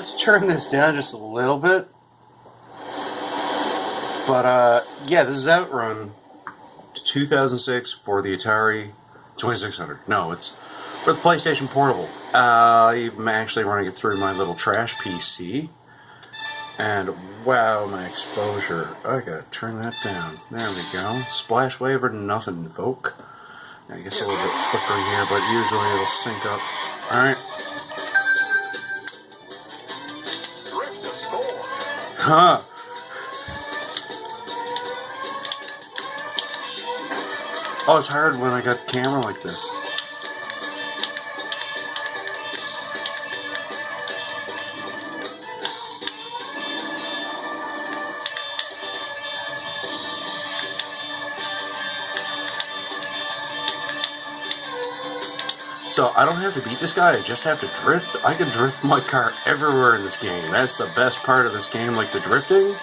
Let's turn this down just a little bit. But, yeah, this is Outrun 2006 for the Atari 2600. No, it's for the PlayStation Portable. I'm actually running it through my little trash PC. And, wow, my exposure. I gotta turn that down. There we go. Splash wave or nothing, folk. I guess a little bit flickery here, but usually it'll sync up. Alright. Huh. Oh, it's hard when I got the camera like this. So I don't have to beat this guy, I just have to drift. I can drift my car everywhere in this game. That's the best part of this game, like the drifting.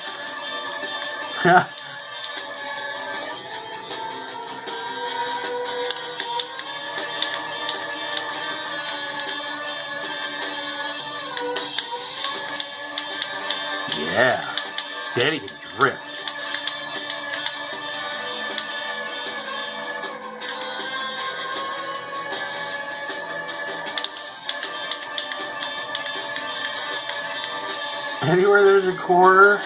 Yeah, Daddy can drift. Anywhere there's a corner.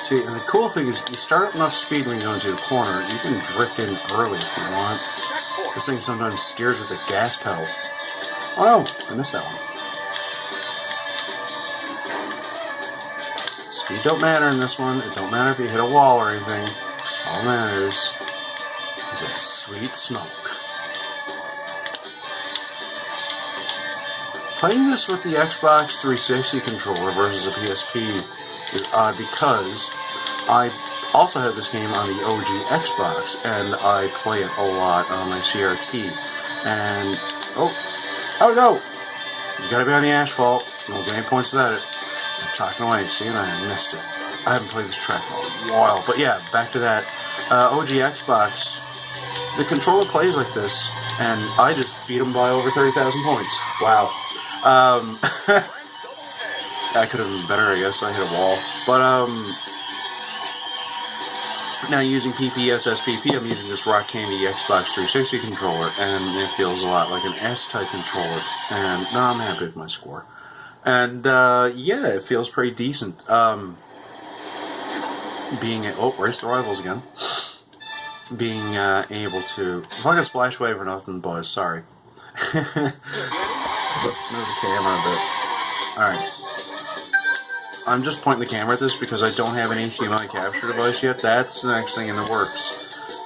See, and the cool thing is, you start up enough speed when you go into a corner, you can drift in early if you want. This thing sometimes steers with the gas pedal. Oh no, I missed that one. Speed don't matter in this one. It don't matter if you hit a wall or anything. All that matters is that sweet smoke. Playing this with the Xbox 360 controller versus a PSP is odd because I also have this game on the OG Xbox and I play it a lot on my CRT. And oh no! You gotta be on the asphalt. You won't get any points without it. I'm talking away, see, and I missed it. I haven't played this track in a while, but yeah, back to that. OG Xbox, the controller plays like this, and I just beat him by over 30,000 points. Wow. I could have been better, I guess. I hit a wall. But, now using PPSSPP, I'm using this Rock Candy Xbox 360 controller, and it feels a lot like an S-type controller. And, no, I'm happy with my score. And, yeah, it feels pretty decent. Race the Rivals again. Being, able to... Fucking splash wave or nothing, boys, sorry. Let's move the camera a bit. Alright. I'm just pointing the camera at this because I don't have an HDMI capture device yet. That's the next thing in the works.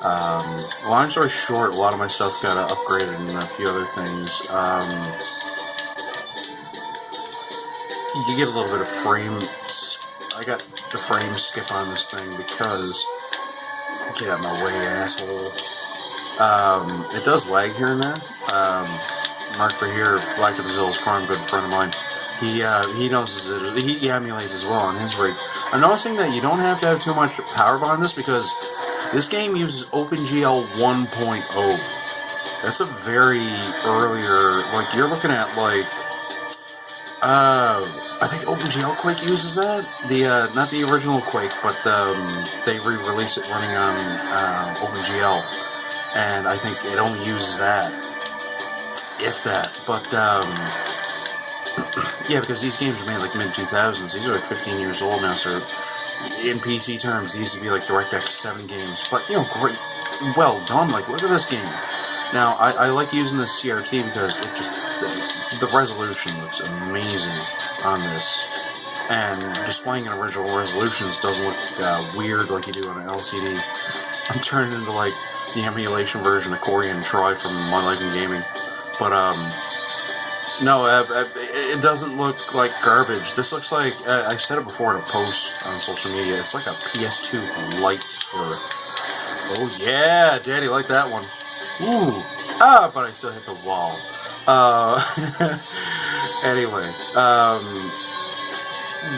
Long story short, a lot of my stuff got upgraded and a few other things. You get a little bit of frame... I got the frame skip on this thing because... Get out of my way, asshole. It does lag here and there. Mark for here, Black of the Zill's a good friend of mine. He knows it. He emulates as well on his rig. I'm noticing that you don't have to have too much power behind this because this game uses OpenGL 1.0. That's a very earlier, like you're looking at like, I think OpenGL Quake uses that. The not the original Quake, but they re-release it running on OpenGL, and I think it only uses that. If that, but yeah, because these games are made like mid-2000s. These are like 15 years old now, so in PC terms, these would be like DirectX 7 games. But, you know, great, well done. Like, look at this game. Now, I like using this CRT because it just, the resolution looks amazing on this. And displaying in original resolutions doesn't look weird like you do on an LCD. I'm turning into like the emulation version of Corey and Troy from My Life in Gaming. But, no, it doesn't look like garbage. This looks like, I said it before in a post on social media, it's like a PS2 Lite for, oh yeah, Daddy liked that one. Ooh, but I still hit the wall. Anyway,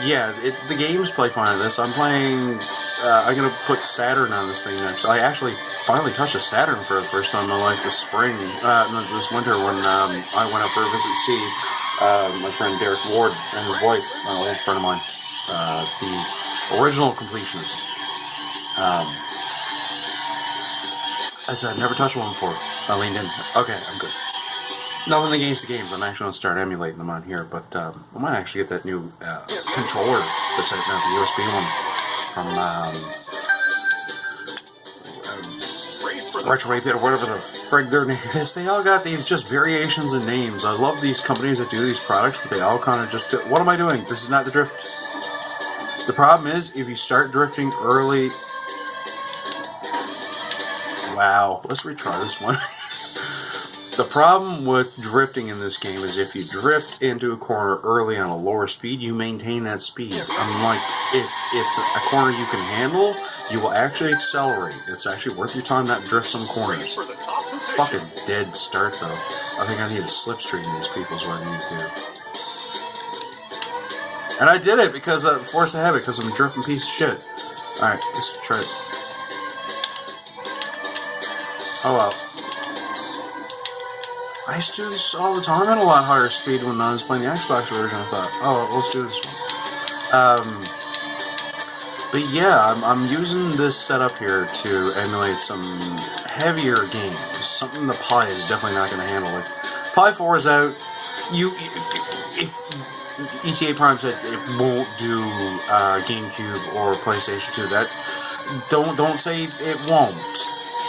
yeah, the games play fine on this. I'm playing, I'm gonna put Saturn on this thing next. I actually finally touched a Saturn for the first time in my life this spring, this winter when I went out for a visit to see my friend Derek Ward and his wife, an old friend of mine, the original completionist. I said, never touched one before. I leaned in. Okay, I'm good. Nothing against the games. I'm actually going to start emulating them on here, but I might actually get that new controller that's out now, the USB one from Retro 8-Bit or whatever the frig their name is. They all got these just variations in names. I love these companies that do these products, but they all kind of just, what am I doing? This is not the drift. The problem is, if you start drifting early... Wow, let's retry this one. The problem with drifting in this game is if you drift into a corner early on a lower speed, you maintain that speed. Unlike if it's a corner you can handle, you will actually accelerate. It's actually worth your time not to drift some corners. Fucking dead start though. I think I need to slipstream these people is what I need to do. And I did it because of force of habit, because I'm a drifting piece of shit. Alright, let's try it. Oh well. I used to do this all the time at a lot higher speed when I was playing the Xbox version. I thought, oh, let's do this one. But yeah, I'm using this setup here to emulate some heavier games. Something the Pi is definitely not going to handle. Like, Pi 4 is out. If ETA Prime said it won't do GameCube or PlayStation 2, that don't say it won't.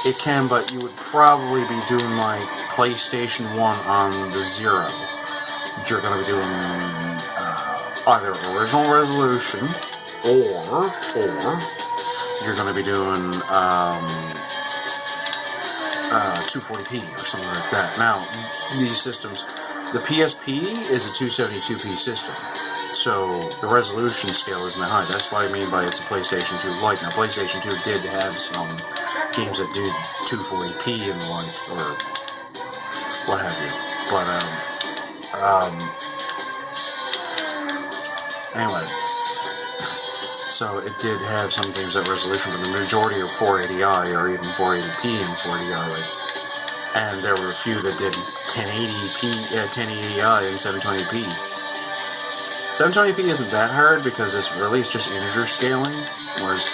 It can, but you would probably be doing like PlayStation 1 on the Zero. You're going to be doing either original resolution or you're going to be doing 240p or something like that. Now, these systems, the PSP is a 272p system, so the resolution scale isn't that high. That's what I mean by it's a PlayStation 2 Lite. Now, PlayStation 2 did have some games that did 240p and the like, or what have you. But anyway, so it did have some games that resolution, but the majority are 480i or even 480p and 480i. Like, and there were a few that did 1080i and 720p. 720p isn't that hard because it's really just integer scaling, whereas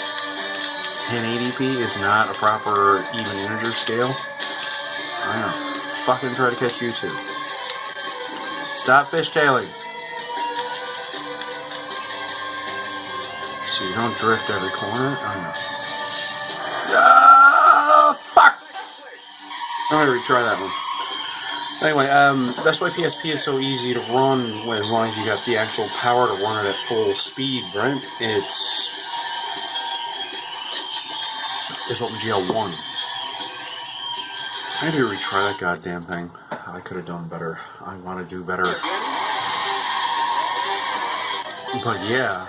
1080p is not a proper even integer scale. I'm gonna fucking try to catch you two. Stop fishtailing. So you don't drift every corner. Fuck! I'm gonna retry that one. Anyway, that's why PSP is so easy to run as long as you got the actual power to run it at full speed, right? It's OpenGL 1. I need to retry that goddamn thing. I could have done better. I want to do better. But yeah.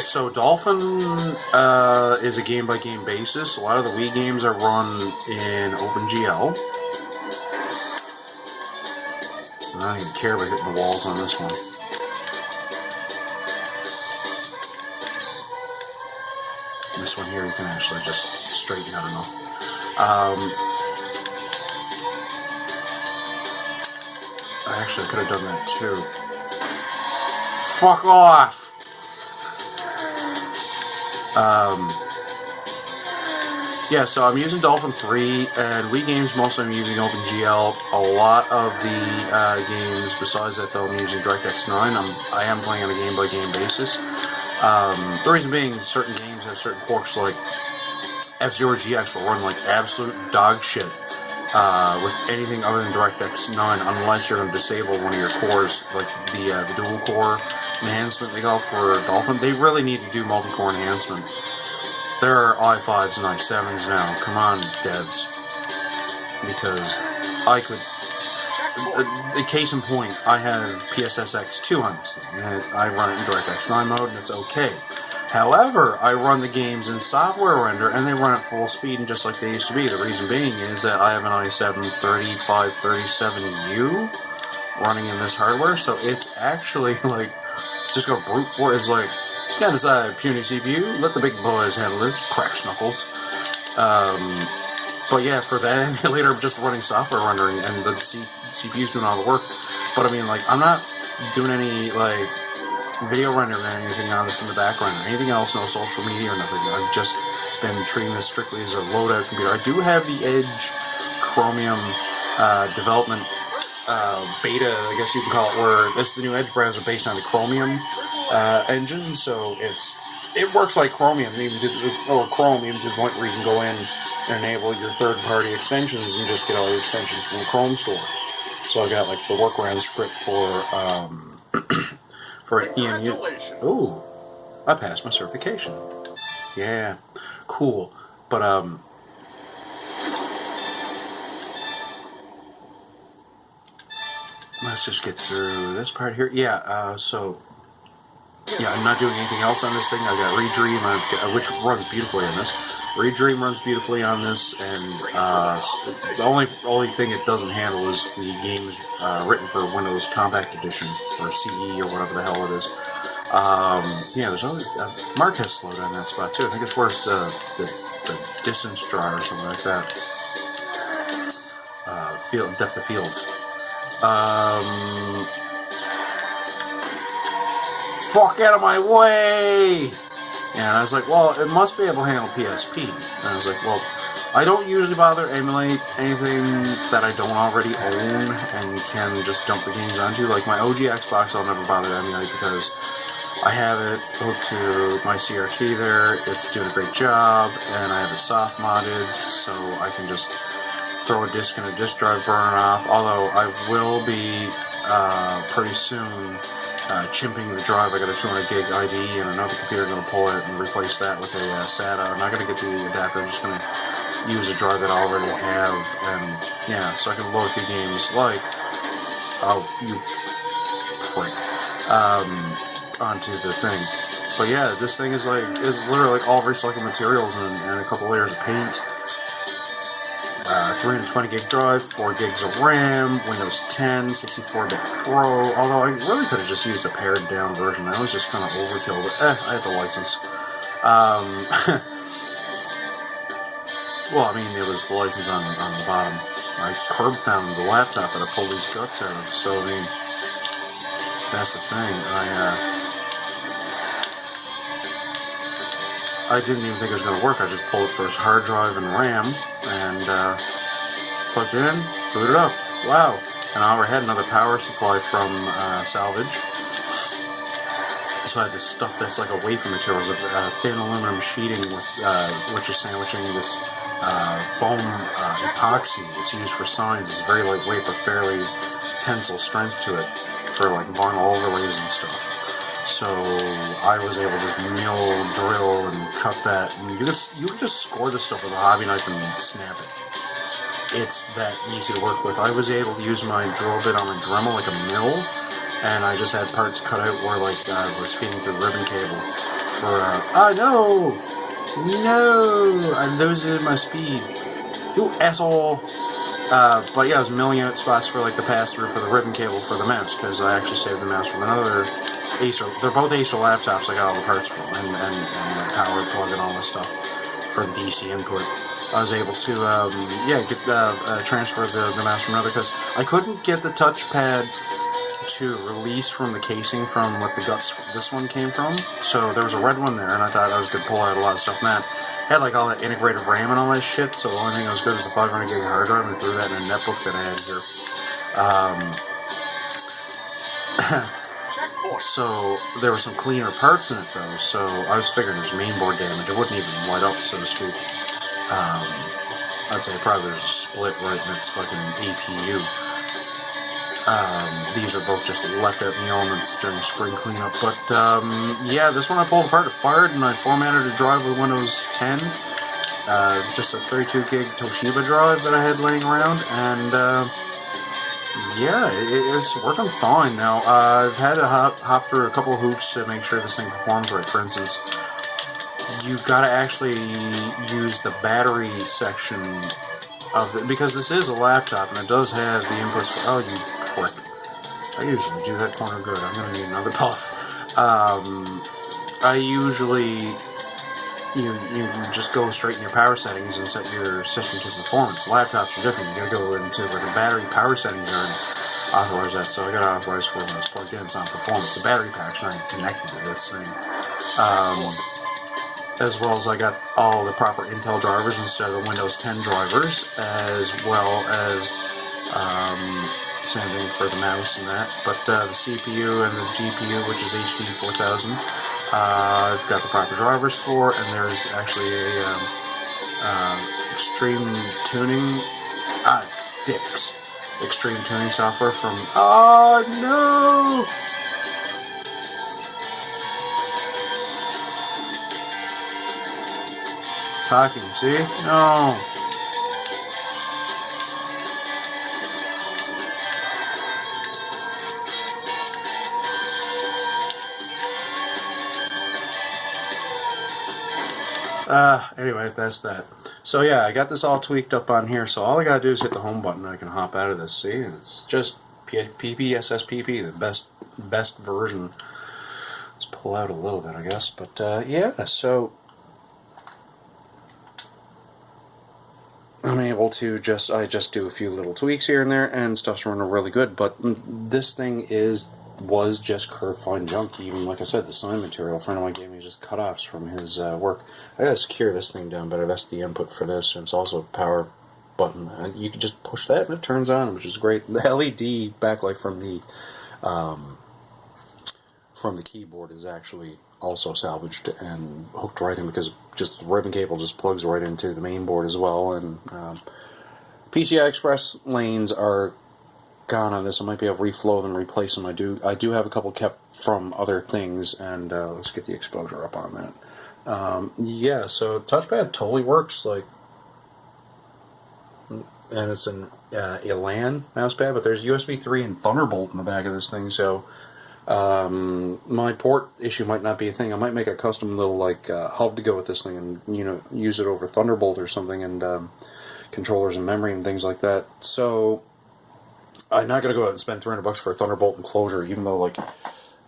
So Dolphin is a game-by-game basis. A lot of the Wii games are run in OpenGL. I don't even care about hitting the walls on this one. This one here you can actually just straighten out enough. I actually could have done that too. Fuck off! Yeah, so I'm using Dolphin 3, and Wii games mostly I'm using OpenGL. A lot of the games, besides that though, I'm using DirectX 9. I am playing on a game-by-game basis. The reason being, certain games have certain quirks, like F-Zero GX will run like absolute dog shit with anything other than DirectX 9, unless you're going to disable one of your cores, like the dual core enhancement they got for Dolphin. They really need to do multi-core enhancement. There are i5s and i7s now. Come on, devs. Because I could... A case in point, I have PSSX2 on this thing. And I run it in DirectX 9 mode, and it's okay. However, I run the games in software render, and they run at full speed, and just like they used to be. The reason being is that I have an i7-3537U running in this hardware, so it's actually like... Just go brute force. It's like, stand aside, puny CPU. Let the big boys handle this. Crack snuckles. But yeah, for that emulator, I'm just running software rendering, and the CPU's doing all the work. But I mean, like, I'm not doing any, like, video rendering or anything on this in the background or anything else, no social media or nothing. I've just been treating this strictly as a loadout computer. I do have the Edge Chromium development beta, I guess you can call it, where this is the new Edge browser based on the Chromium engine, so it works like Chromium, or Chrome, even to the point where you can go in and enable your third-party extensions and just get all your extensions from the Chrome store. So I got like the workaround script for for EMU. Ooh, I passed my certification. Yeah, cool. But let's just get through this part here. Yeah, so yeah, I'm not doing anything else on this thing. I've got Redream, which runs beautifully on this. Redream runs beautifully on this, and the only thing it doesn't handle is the games written for Windows Compact Edition, or CE, or whatever the hell it is. Yeah, there's always Mark has slowed on that spot too. I think it's worse the distance draw or something like that. Depth of field. Fuck out of my way! And I was like, well, it must be able to handle PSP. And I was like, well, I don't usually bother emulate anything that I don't already own and can just dump the games onto. Like my OG Xbox, I'll never bother to emulate because I have it hooked to my CRT there. It's doing a great job, and I have it soft modded, so I can just throw a disc in a disk drive, burn it off. Although I will be pretty soon chimping the drive. I got a 200 gig ID and another computer going to pull it and replace that with a SATA. I'm not going to get the adapter. I'm just going to use a drive that I already have, and yeah, so I can load a few games like, oh, you prick, onto the thing. But yeah, this thing is literally like all recycled materials and a couple layers of paint. 320 gig drive, 4 gigs of RAM, Windows 10, 64-bit Pro, although I really could have just used a pared down version. That was just kind of overkill, but I had the license. Well, I mean, it was the license on the bottom. I curb found the laptop that I pulled these guts out of, so I mean, that's the thing. I didn't even think it was going to work. I just pulled it for its hard drive and RAM, and plugged it in, booted up. Wow. And I already had another power supply from salvage. So I had this stuff that's like a wafer material. It's a thin aluminum sheeting with, which is sandwiching this foam epoxy. It's used for signs. It's very lightweight but fairly tensile strength to it for like vinyl overlays and stuff. So I was able to just mill, drill, and cut that. And you could just score this stuff with a hobby knife and snap it. It's that easy to work with. I was able to use my drill bit on my Dremel like a mill, and I just had parts cut out where like I was feeding through the ribbon cable for. No, I'm losing my speed. You asshole. But yeah, I was milling out spots for like the pass-through for the ribbon cable for the mouse, because I actually saved the mouse from another Acer. They're both Acer laptops. I got all the parts from, and the power plug and all this stuff for the DC input. I was able to transfer the mouse from another, because I couldn't get the touchpad to release from the casing from what the guts this one came from. So there was a red one there, and I thought I was going to pull out a lot of stuff from that. Had like all that integrated RAM and all that shit, so the only thing that was good was the 500 gig hard drive, and threw that in a netbook that I had here. So there were some cleaner parts in it though, so I was figuring there's mainboard damage. It wouldn't even light up, so to speak. I'd say probably there's a split right in its fucking APU. These are both just left out in the elements during spring cleanup. But yeah, this one I pulled apart, it fired, and I formatted a drive with Windows 10. Just a 32 gig Toshiba drive that I had laying around, and yeah, it's working fine now. I've had to hop through a couple of hoops to make sure this thing performs right. For instance, you gotta actually use the battery section of it, because this is a laptop and it does have the inputs for. Oh, you prick. I usually do that corner good. I'm gonna need another puff. I usually you just go straight in your power settings and set your system to performance. Laptops are different. You gotta go into like the battery power settings and authorize that. So I gotta authorize for when it's plugged in. It's on performance. The battery pack's not connected to this thing. As well as I got all the proper Intel drivers instead of the Windows 10 drivers, as well as same thing for the mouse and that. But the CPU and the GPU, which is HD 4000, I've got the proper drivers for, and there's actually a extreme tuning, dicks, extreme tuning software from, oh no! Talking, see? No. Anyway, that's that. So yeah, I got this all tweaked up on here, so all I gotta do is hit the home button and I can hop out of this, see? It's just PPSSPP, the best version. Let's pull out a little bit, I guess, but yeah, so I'm able to I just do a few little tweaks here and there, and stuff's running really good, but this thing was just curved fine junk. Even, like I said, the sign material, a friend of mine gave me just cutoffs from his work. I gotta secure this thing down better. That's the input for this, and it's also a power button. And you can just push that and it turns on, which is great. The LED backlight from the keyboard is actually also salvaged and hooked right in, because just the ribbon cable just plugs right into the main board as well. And PCI Express lanes are gone on this. I might be able to reflow them, replace them. I do have a couple kept from other things, and let's get the exposure up on that. Yeah, so touchpad totally works, like, and it's an Elan mousepad, but there's USB 3 and Thunderbolt in the back of this thing, so my port issue might not be a thing. I might make a custom little like hub to go with this thing, and use it over Thunderbolt or something, and controllers and memory and things like that. So I'm not gonna go out and spend $300 for a Thunderbolt enclosure, even though like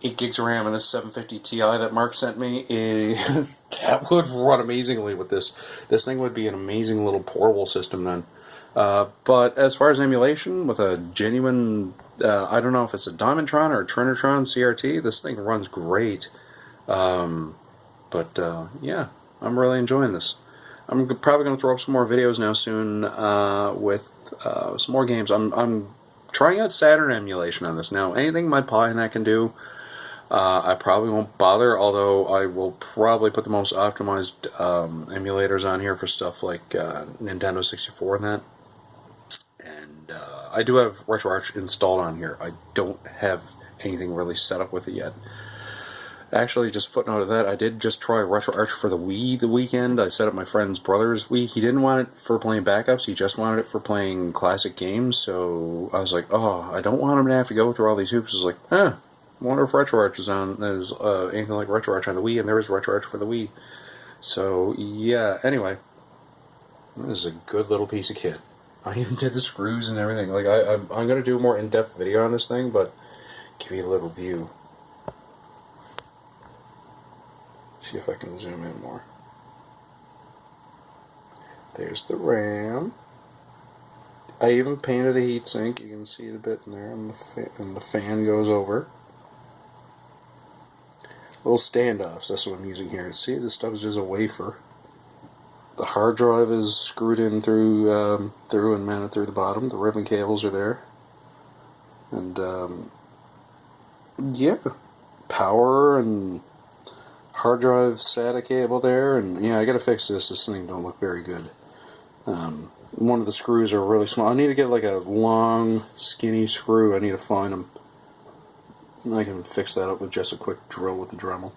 8 gigs of RAM and this 750 Ti that Mark sent me, that would run amazingly with this. This thing would be an amazing little portable system then. But as far as emulation, with a genuine, I don't know if it's a Diamondtron or a Tremclad CRT, this thing runs great. Yeah, I'm really enjoying this. I'm probably going to throw up some more videos now soon with some more games. I'm trying out Saturn emulation on this now. Anything my Pi and that can do, I probably won't bother, although I will probably put the most optimized emulators on here for stuff like Nintendo 64 and that. And I do have RetroArch installed on here. I don't have anything really set up with it yet. Actually, just footnote of that, I did just try RetroArch for the Wii the weekend. I set up my friend's brother's Wii. He didn't want it for playing backups, he just wanted it for playing classic games, so I was like, oh, I don't want him to have to go through all these hoops. I was like, I wonder if RetroArch is anything like RetroArch on the Wii, and there is RetroArch for the Wii. So, yeah, anyway, this is a good little piece of kit. I even did the screws and everything. Like, I'm going to do a more in-depth video on this thing, but give you a little view. See if I can zoom in more. There's the RAM. I even painted the heatsink. You can see it a bit in there, and the fan goes over. Little standoffs. That's what I'm using here. See, this stuff is just a wafer. The hard drive is screwed in through and mounted through the bottom. The ribbon cables are there, and yeah, power and hard drive SATA cable there, and yeah, I gotta fix this. This thing don't look very good. One of the screws are really small. I need to get like a long, skinny screw. I need to find them. I can fix that up with just a quick drill with the Dremel.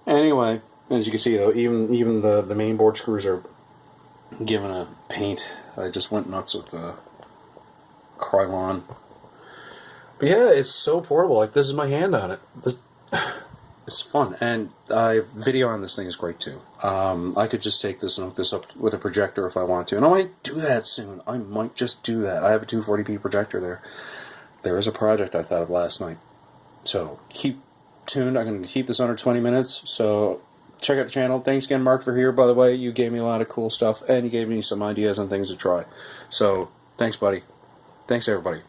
Anyway, as you can see though, even the main board screws are given a paint. I just went nuts with the Krylon. But yeah, it's so portable. Like, this is my hand on it. It's fun, and video on this thing is great too. I could just take this and hook this up with a projector if I want to, and I might do that soon. I might just do that. I have a 240p projector there. There is a project I thought of last night. So keep tuned. I'm going to keep this under 20 minutes, so check out the channel. Thanks again, Mark, for here. By the way, you gave me a lot of cool stuff, and you gave me some ideas on things to try. So, thanks, buddy. Thanks, everybody.